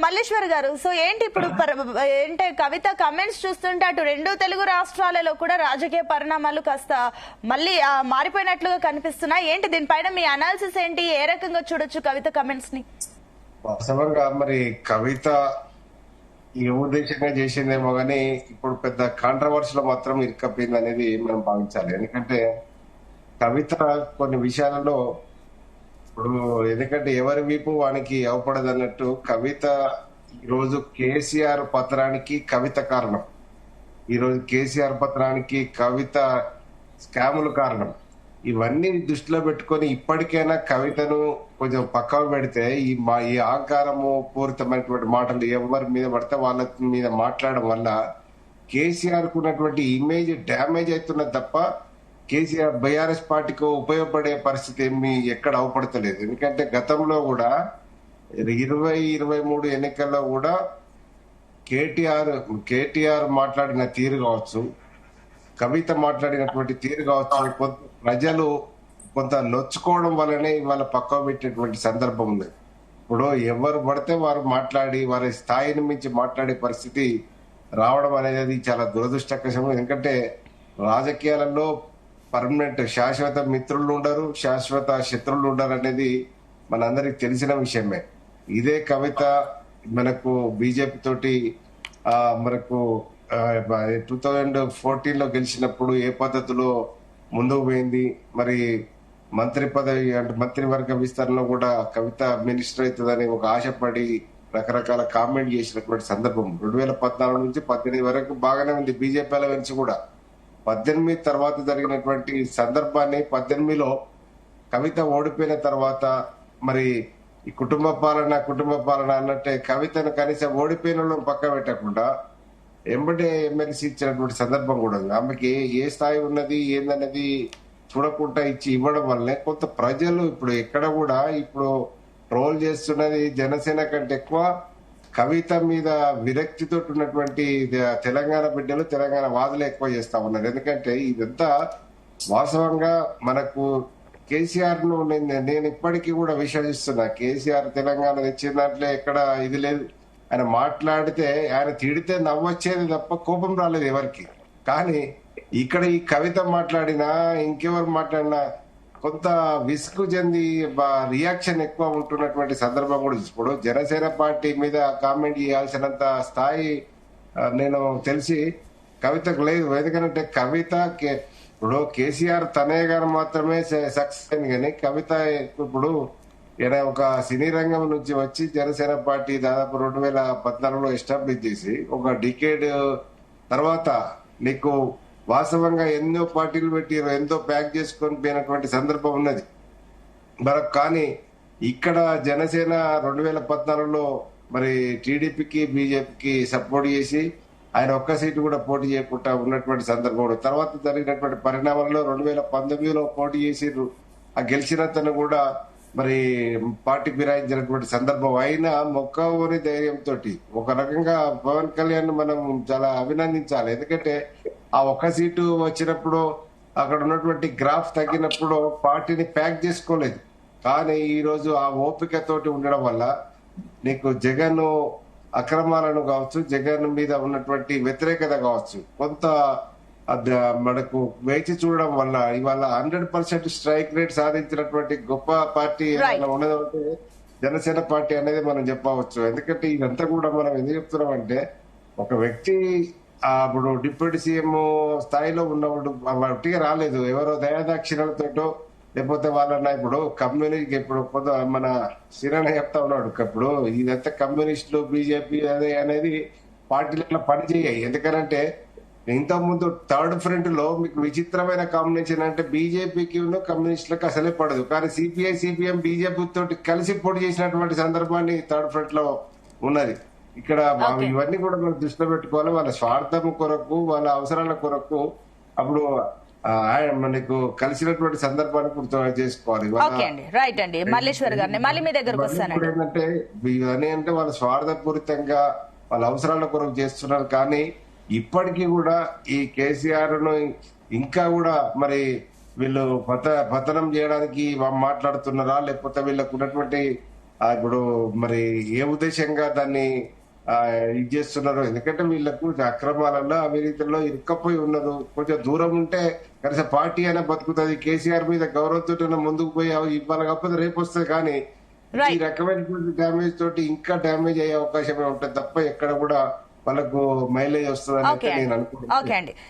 మల్లేశ్వర్ గారు, సో ఏంటి ఇప్పుడు ఏంటి కవిత కమెంట్స్ చూస్తుంటే అటు రెండు తెలుగు రాష్ట్రాలలో కూడా రాజకీయ పరిణామాలు కాస్త మళ్ళీ మారిపోయినట్లుగా కనిపిస్తున్నాయి. ఏంటి దీనిపైన మీ అనాలిసిస్ ఏంటి? ఏ రకంగా చూడొచ్చు కవిత కమెంట్స్ ని? వాస్తవంగా మరి కవిత ఏ ఉద్దేశంగా చేసిందేమో గానీ ఇప్పుడు పెద్ద కాంట్రవర్సీలో మాత్రం ఇరుక్కపోయింది అనేది మనం భావించాలి. ఎందుకంటే కవిత కొన్ని విషయాలలో ఇప్పుడు ఎందుకంటే ఎవరి వీపు వానికి అవపడదు అన్నట్టు కవిత ఈరోజు కేసీఆర్ పత్రానికి కవిత కారణం, ఈరోజు కేసీఆర్ పత్రానికి కవిత స్కాములు కారణం. ఇవన్నీ దృష్టిలో పెట్టుకొని ఇప్పటికైనా కవితను కొంచెం పక్కకు పెడితే ఈ అహంకారము పూరితమైనటువంటి మాటలు ఎవరి మీద పడితే వాళ్ళ మీద మాట్లాడడం వల్ల కేసీఆర్ కు ఉన్నటువంటి ఇమేజ్ డ్యామేజ్ అవుతున్నది తప్ప కేసీఆర్ బీఆర్ఎస్ పార్టీకి ఉపయోగపడే పరిస్థితి ఏమి ఎక్కడ అవపడతలేదు. ఎందుకంటే గతంలో కూడా 2023 ఎన్నికల్లో కూడా కేటీఆర్ మాట్లాడిన తీరు కావచ్చు, కవిత మాట్లాడినటువంటి తీరు కావచ్చు, ప్రజలు కొంత నొచ్చుకోవడం వల్లనే ఇవాళ పక్కకు పెట్టేటువంటి సందర్భం ఉంది. ఇప్పుడు ఎవరు పడితే వారు మాట్లాడి వారి స్థాయిని మించి మాట్లాడే పరిస్థితి రావడం అనేది చాలా దురదృష్టకరం. ఎందుకంటే రాజకీయాలలో పర్మనెంట్ శాశ్వత మిత్రులు ఉండరు, శాశ్వత శత్రువులు ఉండరు అనేది మనందరికి తెలిసిన విషయమే. ఇదే కవిత మనకు బీజేపీ తోటి మనకు 2014లో గెలిచినప్పుడు ఏ పద్ధతిలో ముందుకు పోయింది, మరి మంత్రి పదవి అంటే మంత్రివర్గ విస్తరణలో కూడా కవిత మినిస్టర్ అవుతుందని ఒక ఆశపడి రకరకాల కామెంట్ చేసినటువంటి సందర్భం 2014 నుంచి 18 వరకు బాగానే ఉంది. బీజేపీ అలవెన్స్ కూడా 18 తర్వాత జరిగినటువంటి సందర్భాన్ని 18లో కవిత ఓడిపోయిన తర్వాత మరి ఈ కుటుంబ పాలన అన్నట్టే కవితను కనీసం ఓడిపోయిన పక్క పెట్టకుండా ఎంబడే ఎమ్మెల్సీ ఇచ్చినటువంటి సందర్భం కూడా ఉంది. ఆమెకి ఏ స్థాయి ఉన్నది ఏందన్నది చూడకుండా ఇవ్వడం వల్లనే కొంత ప్రజలు ఇప్పుడు ఎక్కడ కూడా ఇప్పుడు ట్రోల్ చేస్తున్నది జనసేన కంటే ఎక్కువ కవిత మీద విరక్తితో ఉన్నటువంటి తెలంగాణ బిడ్డలు, తెలంగాణ వాదులు ఎక్కువ చేస్తా ఉన్నారు. ఎందుకంటే ఇదంతా వాస్తవంగా మనకు కేసీఆర్ ను నేను ఇప్పటికీ కూడా విశ్వసిస్తున్నా. కేసీఆర్ తెలంగాణ తెచ్చిన దాంట్లో ఎక్కడ ఇది లేదు. ఆయన మాట్లాడితే ఆయన తిడితే నవ్వొచ్చేది తప్ప కోపం రాలేదు ఎవరికి. కానీ ఇక్కడ ఈ కవిత మాట్లాడినా ఇంకెవరు మాట్లాడినా కొంత విసుగు చెంది రియాక్షన్ ఎక్కువ ఉంటున్నటువంటి సందర్భం కూడా. ఇప్పుడు జనసేన పార్టీ మీద కామెంట్ చేయాల్సినంత స్థాయి నేను తెలిసి కవితకు లేదు. ఎందుకంటే కవిత ఇప్పుడు కేసీఆర్ తనయ్య గారు మాత్రమే సక్సెస్ అయింది, కానీ కవిత ఇప్పుడు ఈయన ఒక సినీ రంగం నుంచి వచ్చి జనసేన పార్టీ దాదాపు 2014లో ఎస్టాబ్లిష్ చేసి ఒక డికేడ్ తర్వాత నీకు వాస్తవంగా ఎన్నో పార్టీలు పెట్టి ఎంతో ప్యాక్ చేసుకొని పోయినటువంటి సందర్భం ఉన్నది మరొక. కానీ ఇక్కడ జనసేన 2014లో మరి టీడీపీకి బీజేపీకి సపోర్ట్ చేసి ఆయన ఒక్క సీటు కూడా పోటీ చేయకుండా ఉన్నటువంటి సందర్భం. తర్వాత జరిగినటువంటి పరిణామాల్లో 2019లో పోటీ చేసి ఆ గెలిచినంతను కూడా మరి పార్టీ ఫిరాయించినటువంటి సందర్భం. అయినా మొక్కవోని ధైర్యంతో ఒక రకంగా పవన్ కళ్యాణ్ మనం చాలా అభినందించాలి. ఎందుకంటే ఆ ఒక్క సీటు వచ్చినప్పుడు అక్కడ ఉన్నటువంటి గ్రాఫ్ తగ్గినప్పుడు పార్టీని ప్యాక్ చేసుకోలేదు. కానీ ఈ రోజు ఆ ఓపికతోటి ఉండడం వల్ల నీకు జగన్ అక్రమాలను కావచ్చు, జగన్ మీద ఉన్నటువంటి వ్యతిరేకత కావచ్చు, కొంత మనకు వేచి చూడడం వల్ల ఇవాళ 100% స్ట్రైక్ రేట్ సాధించినటువంటి గొప్ప పార్టీ ఉన్నదంటే జనసేన పార్టీ అనేది మనం చెప్పవచ్చు. ఎందుకంటే ఇదంతా కూడా మనం ఎందుకు చెప్తున్నాం అంటే ఒక వ్యక్తి ఇప్పుడు డిప్యూటీ సీఎం స్థాయిలో ఉన్నప్పుడు వట్టిగా రాలేదు. ఎవరో దయాదాక్షిణ్యాలతోటో లేకపోతే వాళ్ళన్న ఇప్పుడు కమ్యూనిస్ట్ ఇప్పుడు కొంత మన శ్రీరణ చెప్తా ఉన్నాడు ఇప్పుడు ఇదంతా కమ్యూనిస్టులు బీజేపీ అనేది పార్టీలలో పనిచేయాయి. ఎందుకంటే ఇంతకుముందు థర్డ్ ఫ్రంట్ లో మీకు విచిత్రమైన కాంబినేషన్ అంటే బీజేపీకి కమ్యూనిస్టులకు అసలే పడదు. కానీ సిపిఐ సిపిఎం బీజేపీ తోటి కలిసి పోటీ చేసినటువంటి సందర్భాన్ని థర్డ్ ఫ్రంట్ లో ఉన్నది. ఇక్కడ ఇవన్నీ కూడా మనం దృష్టిలో పెట్టుకోవాలి. వాళ్ళ స్వార్థం కొరకు, వాళ్ళ అవసరాల కొరకు అప్పుడు మనకు కలిసినటువంటి సందర్భాన్ని గుర్తు చేసుకోవాలి. ఏంటంటే ఇవన్నీ అంటే వాళ్ళ స్వార్థపూరితంగా వాళ్ళ అవసరాల కొరకు చేస్తున్నారు. కానీ ఇప్పటికీ కూడా ఈ కేసీఆర్ ను ఇంకా కూడా మరి వీళ్ళు పతనం చేయడానికి మాట్లాడుతున్నారా, లేకపోతే వీళ్ళకు ఉన్నటువంటి ఇప్పుడు మరి ఏ ఉద్దేశంగా దాన్ని ఇది చేస్తున్నారు? ఎందుకంటే వీళ్ళకు అక్రమాలలో అవినీతిలో ఇరుక్కపోయి ఉన్నారు. కొంచెం దూరం ఉంటే కనీసం పార్టీ అయినా బతుకుతుంది. కేసీఆర్ మీద గౌరవంతో ముందుకు పోయి ఇవాళ కాకపోతే రేపు వస్తుంది. కానీ ఈ రైట్. రకమైనటువంటి డ్యామేజ్ తోటి ఇంకా డ్యామేజ్ అయ్యే అవకాశమే ఉంటుంది తప్ప ఎక్కడ కూడా వాళ్ళకు మైలేజ్ వస్తుంది అని ఓకే నేను అండి. అనుకుంటున్నాను. ఓకే అండి.